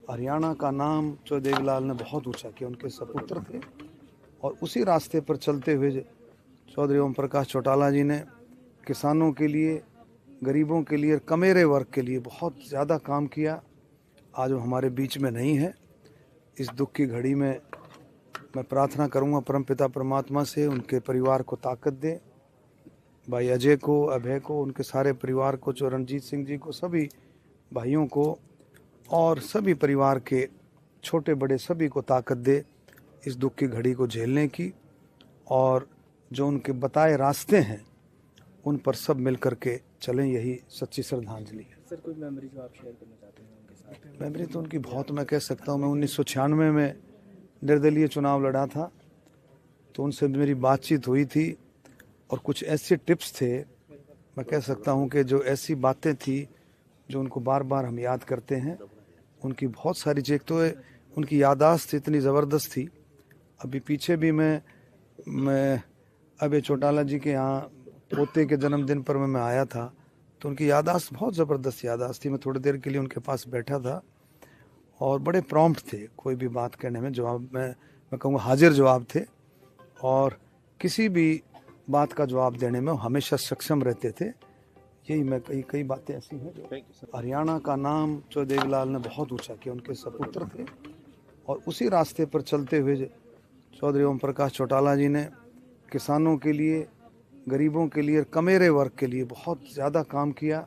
हरियाणा का नाम जो देवीलाल ने बहुत ऊंचा किया, उनके सपुत्र थे। और उसी रास्ते पर चलते हुए चौधरी ओम प्रकाश चौटाला जी ने किसानों के लिए, गरीबों के लिए, कमेरे वर्ग के लिए बहुत ज़्यादा काम किया। आज वो हमारे बीच में नहीं है। इस दुख की घड़ी में मैं प्रार्थना करूंगा परमपिता परमात्मा से उनके परिवार को ताकत दे, भाई अजय को, अभय को, उनके सारे परिवार को, चरणजीत सिंह जी को, सभी भाइयों को और सभी परिवार के छोटे बड़े सभी को ताकत दे इस दुख की घड़ी को झेलने की। और जो उनके बताए रास्ते हैं उन पर सब मिल कर के चलें, यही सच्ची श्रद्धांजलि है। सर, कोई मेमोरी जो आप शेयर करना चाहते हैं उनके साथ? मेमोरी तो उनकी बहुत, मैं कह सकता हूँ। मैं 1996 में निर्दलीय चुनाव लड़ा था, तो उनसे मेरी बातचीत हुई थी और कुछ ऐसे टिप्स थे, मैं कह सकता हूँ कि जो ऐसी बातें थी जो उनको बार बार हम याद करते हैं। उनकी बहुत सारी चीज़, तो उनकी याददाश्त इतनी ज़बरदस्त थी। अभी पीछे भी मैं अभय चौटाला जी के यहाँ पोते के जन्मदिन पर मैं आया था, तो उनकी याददाश्त बहुत ज़बरदस्त याददाश्त थी। मैं थोड़ी देर के लिए उनके पास बैठा था और बड़े प्रॉम्प्ट थे, कोई भी बात कहने में जवाब मैं कहूँगा हाजिर जवाब थे, और किसी भी बात का जवाब देने में हमेशा सक्षम रहते थे। यही मैं कई बातें ऐसी हैं जो हरियाणा का नाम जो देवीलाल ने बहुत ऊंचा किया, उनके सपुत्र थे। और उसी रास्ते पर चलते हुए चौधरी ओम प्रकाश चौटाला जी ने किसानों के लिए, गरीबों के लिए, कमेरे वर्ग के लिए बहुत ज़्यादा काम किया।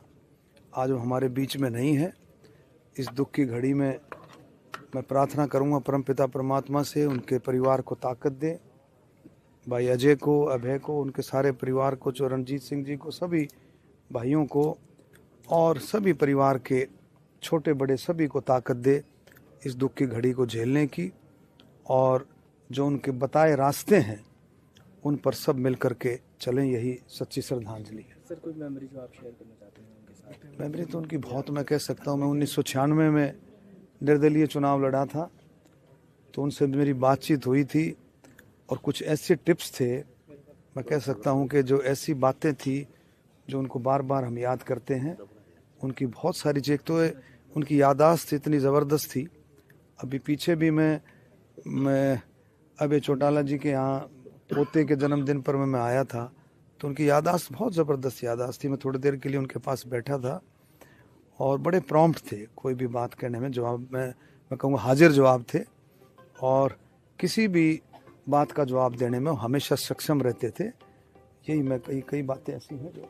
आज वो हमारे बीच में नहीं है। इस दुख की घड़ी में मैं प्रार्थना करूंगा परमपिता परमात्मा से उनके परिवार को ताकत दे, भाई अजय को, अभय को, उनके सारे परिवार को, चरणजीत सिंह जी को, सभी भाइयों को और सभी परिवार के छोटे बड़े सभी को ताकत दे इस दुख की घड़ी को झेलने की। और जो उनके बताए रास्ते हैं उन पर सब मिल कर के चलें, यही सच्ची श्रद्धांजलि है। सर, कोई मेमोरी जो आप शेयर करना चाहते हैं उनके साथ? मेमोरी तो उनकी बहुत, मैं कह सकता हूँ। मैं 1996 में निर्दलीय चुनाव लड़ा था, तो उनसे मेरी बातचीत हुई थी और कुछ ऐसे टिप्स थे, मैं कह सकता हूँ कि जो ऐसी बातें थी जो उनको बार बार हम याद करते हैं। उनकी बहुत सारी चीज़, तो उनकी याददाश्त इतनी ज़बरदस्त थी। अभी पीछे भी मैं अभय चौटाला जी के यहाँ पोते के जन्मदिन पर मैं आया था, तो उनकी याददाश्त बहुत ज़बरदस्त याददाश्त थी। मैं थोड़ी देर के लिए उनके पास बैठा था और बड़े प्रॉम्प्ट थे, कोई भी बात कहने में जवाब मैं कहूँगा हाजिर जवाब थे, और किसी भी बात का जवाब देने में हमेशा सक्षम रहते थे। यही मैं कई बातें ऐसी हैं जो